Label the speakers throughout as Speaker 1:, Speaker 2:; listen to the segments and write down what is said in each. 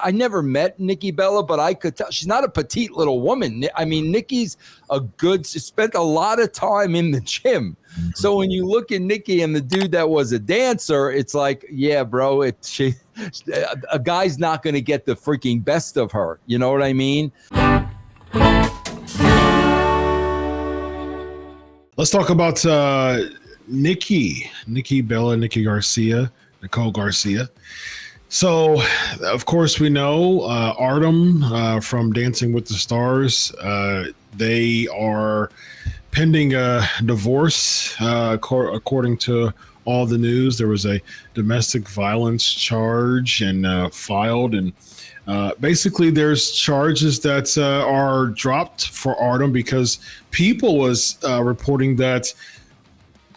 Speaker 1: I never met Nikki Bella, but I could tell she's not a petite little woman. I mean, Nikki's spent a lot of time in the gym. So when you look at Nikki and the dude that was a dancer, it's like, yeah, bro, a guy's not going to get the freaking best of her. You know what I mean?
Speaker 2: Let's talk about Nikki Bella, Nikki Garcia, Nicole Garcia. So, of course, we know Artem from Dancing with the Stars. They are pending a divorce, according to all the news. There was a domestic violence charge and filed, and basically there's charges that are dropped for Artem because people was reporting that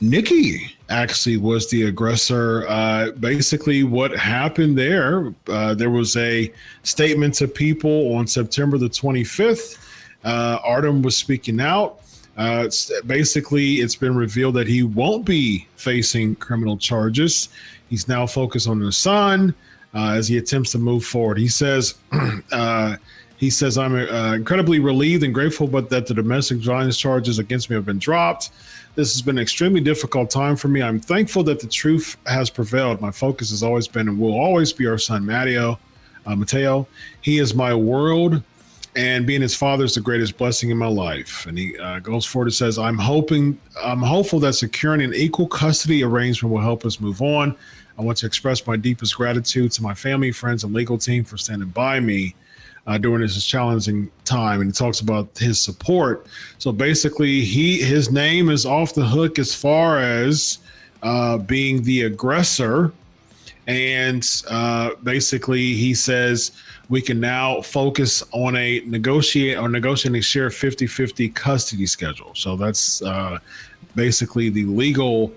Speaker 2: Nikki actually was the aggressor. Basically what happened there was a statement to people on September the 25th. Artem was speaking out. Basically, it's been revealed that he won't be facing criminal charges. He's now focused on his son as he attempts to move forward. He says, I'm incredibly relieved and grateful but that the domestic violence charges against me have been dropped. This has been an extremely difficult time for me. I'm thankful that the truth has prevailed. My focus has always been and will always be our son, Mateo. He is my world, and being his father is the greatest blessing in my life. And he goes forward and says, I'm hopeful that securing an equal custody arrangement will help us move on. I want to express my deepest gratitude to my family, friends, and legal team for standing by me during this challenging time. And he talks about his support. So basically his name is off the hook as far as being the aggressor. And basically he says we can now focus on negotiating a shared 50-50 custody schedule. So that's basically the legal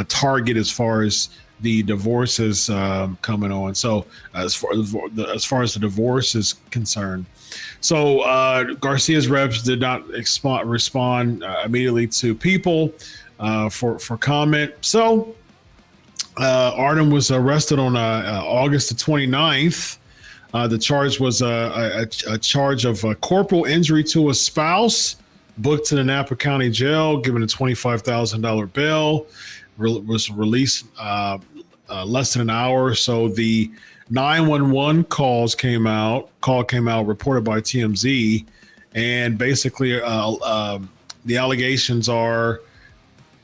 Speaker 2: target as far as the divorce is coming on. So as far as the divorce is concerned, so Garcia's reps did not respond immediately to people for comment. So Artem was arrested on August the 29th. The charge was a charge of corporal injury to a spouse, booked to the Napa County Jail, given a $25,000 bail. Was released less than an hour. So the 911 call came out reported by TMZ, and basically the allegations are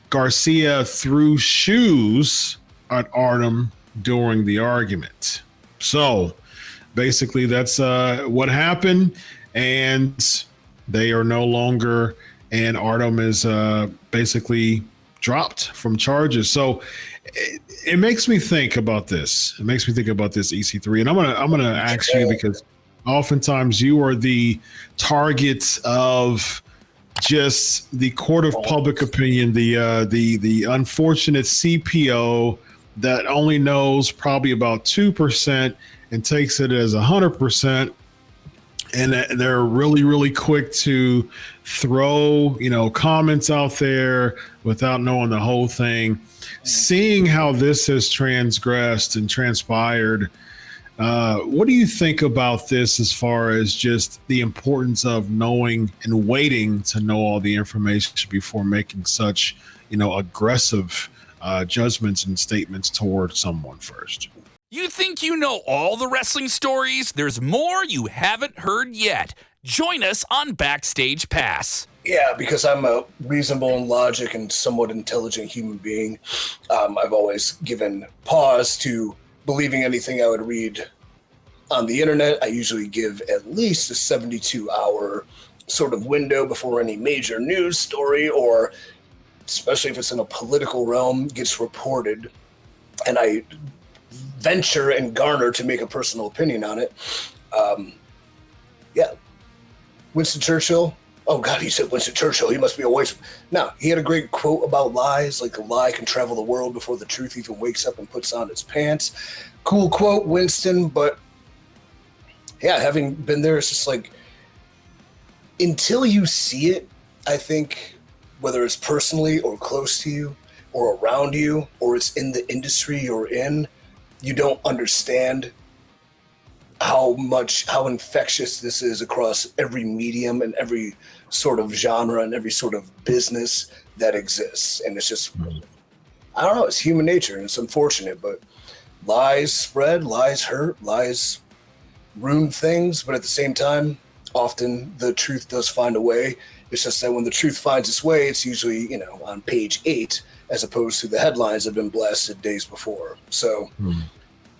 Speaker 2: Garcia threw shoes at Artem during the argument. So basically that's what happened, and they are no longer, and Artem is basically dropped from charges. So it makes me think about this. It makes me think about this, EC3. And I'm gonna ask you, because oftentimes you are the target of just the court of public opinion, the unfortunate CPO that only knows probably about 2% and takes it as 100%. And they're really, really quick to throw, comments out there without knowing the whole thing. Seeing how this has transgressed and transpired, what do you think about this as far as just the importance of knowing and waiting to know all the information before making such, aggressive judgments and statements toward someone first?
Speaker 3: You think you know all the wrestling stories? There's more you haven't heard yet. Join us on Backstage Pass.
Speaker 4: Yeah, because I'm a reasonable and logic and somewhat intelligent human being. I've always given pause to believing anything I would read on the internet. I usually give at least a 72-hour sort of window before any major news story, or especially if it's in a political realm, gets reported. And I venture and garner to make a personal opinion on it. Winston Churchill. Oh God, he said Winston Churchill. He must be a white. No, he had a great quote about lies, like a lie can travel the world before the truth even wakes up and puts on its pants. Cool quote, Winston. But yeah, having been there, it's just like, until you see it, I think, whether it's personally or close to you or around you, or it's in the industry you're in, you don't understand how infectious this is across every medium and every sort of genre and every sort of business that exists. And it's just, I don't know, it's human nature and it's unfortunate, but lies spread, lies hurt, lies ruin things. But at the same time, often the truth does find a way. It's just that when the truth finds its way, it's usually, you know, on page 8, as opposed to the headlines that have been blasted days before. So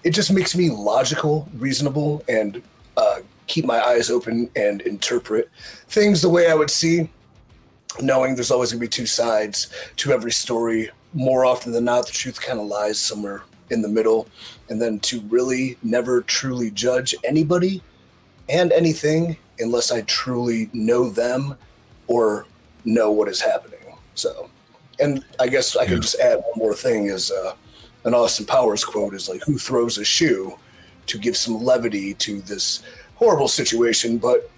Speaker 4: it just makes me logical, reasonable, and keep my eyes open and interpret things the way I would see, knowing there's always going to be two sides to every story. More often than not, the truth kind of lies somewhere in the middle. And then to really never truly judge anybody and anything unless I truly know them or know what is happening. So, and I guess I can just add one more thing is an Austin Powers quote is like, who throws a shoe, to give some levity to this horrible situation, but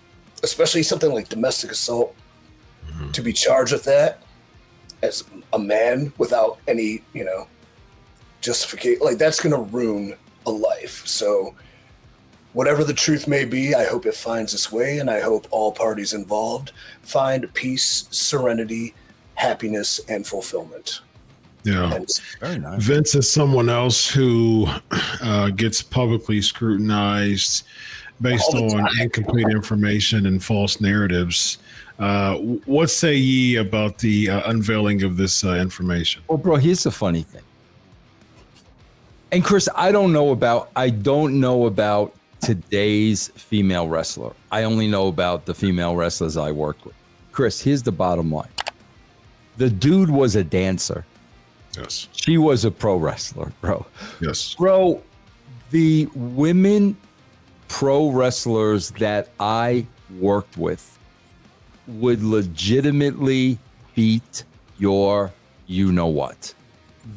Speaker 4: especially something like domestic assault, to be charged with that as a man without any, you know, justification, like that's going to ruin a life. So whatever the truth may be, I hope it finds its way, and I hope all parties involved find peace, serenity, happiness, and fulfillment.
Speaker 2: Yeah.
Speaker 1: Very nice.
Speaker 2: Vince is someone else who gets publicly scrutinized based on incomplete information and false narratives. What say ye about the unveiling of this information?
Speaker 1: Well, bro, here's the funny thing. And Chris, I don't know about today's female wrestler. I only know about the female wrestlers I worked with. Chris, here's the bottom line. The dude was a dancer.
Speaker 2: Yes.
Speaker 1: She was a pro wrestler, bro.
Speaker 2: Yes.
Speaker 1: Bro, the women pro wrestlers that I worked with would legitimately beat your you-know-what.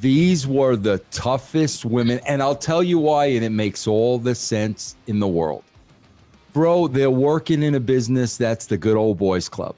Speaker 1: These were the toughest women, and I'll tell you why, and it makes all the sense in the world. Bro, they're working in a business that's the good old boys club.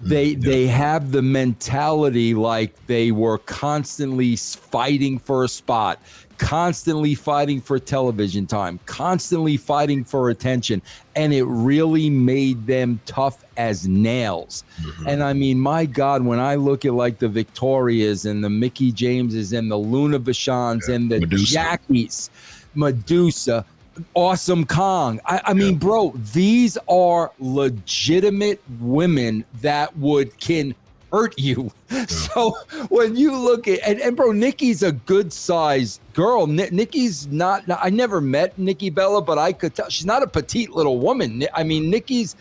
Speaker 1: They have the mentality like they were constantly fighting for a spot, constantly fighting for television time, constantly fighting for attention. And it really made them tough as nails. And I mean, my God, when I look at like the Victorias and the Mickey Jameses and the Luna Vachons and the Jackies, Medusa, Awesome Kong. I mean, bro, these are legitimate women that can hurt you. So when you look at, and bro, Nikki's a good sized girl. Nikki's not, I never met Nikki Bella, but I could tell she's not a petite little woman. I mean, Nikki's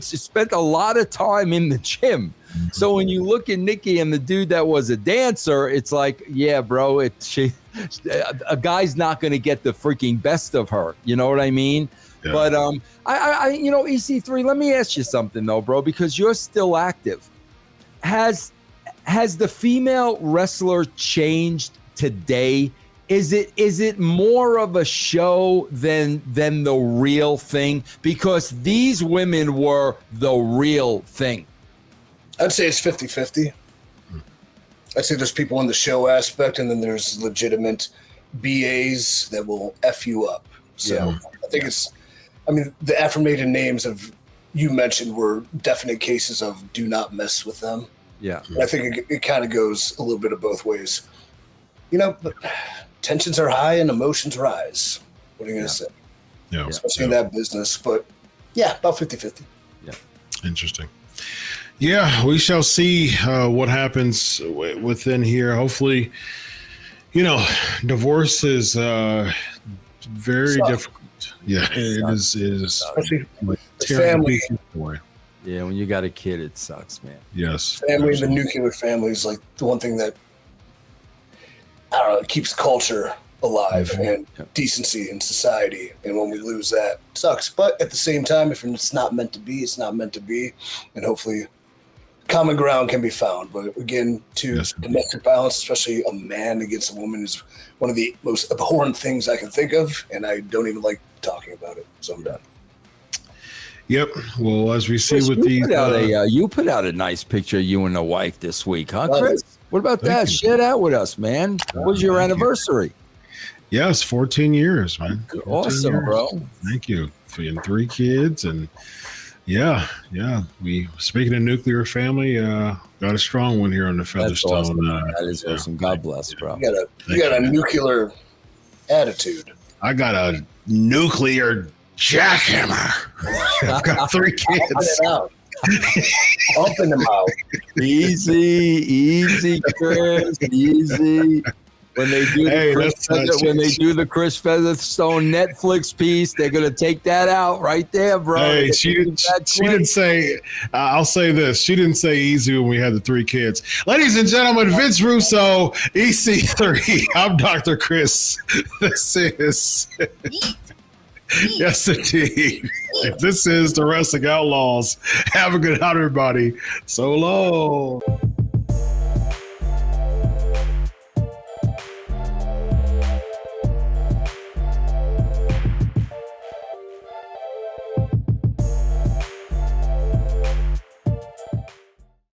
Speaker 1: she spent a lot of time in the gym. So when you look at Nikki and the dude that was a dancer, it's like, yeah, bro, a guy's not going to get the freaking best of her. You know what I mean? Yeah. But I you know, EC3, let me ask you something though, bro, because you're still active. Has the female wrestler changed today? Is it more of a show than the real thing? Because these women were the real thing.
Speaker 4: I'd say it's 50-50. I'd say there's people in the show aspect, and then there's legitimate BAs that will F you up. So I think the affirmated names you mentioned were definite cases of do not mess with them. Yeah. I think it kind of goes a little bit of both ways. You know, but tensions are high and emotions rise. What are you going to say? Yeah. Especially in that business. But yeah, about 50-50.
Speaker 2: Yeah. Interesting. Yeah, we shall see what happens within here. Hopefully, you know, divorce is very difficult. Yeah, it is.
Speaker 4: Especially family.
Speaker 1: Yeah, when you got a kid, it sucks, man.
Speaker 2: Yes.
Speaker 4: Family, the nuclear family is like the one thing that, I don't know, keeps culture alive and decency in society. And when we lose that, it sucks. But at the same time, if it's not meant to be, it's not meant to be. And hopefully common ground can be found. But again, domestic violence, especially a man against a woman, is one of the most abhorrent things I can think of. And I don't even like talking about it. So I'm done.
Speaker 2: Yep. Well, as we see Chris, with these,
Speaker 1: you put out a nice picture of you and the wife this week, huh, Chris? What about that? Share that with us, man. What was your anniversary?
Speaker 2: Yes, 14 years, man. 14
Speaker 1: Awesome,
Speaker 2: years.
Speaker 1: bro.
Speaker 2: Thank you. And 3 kids, and yeah. We speaking of nuclear family, got a strong one here on the
Speaker 1: That's
Speaker 2: Featherstone.
Speaker 1: awesome. That is awesome. God bless, bro.
Speaker 4: You got a nuclear attitude.
Speaker 2: I got a nuclear jackhammer. I've got 3 kids.
Speaker 4: Pumping them out.
Speaker 1: Easy, Chris. Easy. When they do the Chris Featherstone Netflix piece, they're gonna take that out right there, bro.
Speaker 2: Hey, she didn't say. I'll say this: she didn't say easy when we had the 3 kids. Ladies and gentlemen, Vince Russo, EC3. I'm Dr. Chris. This is yes, indeed. This is the Wrestling Outlaws. Have a good night, everybody. So long.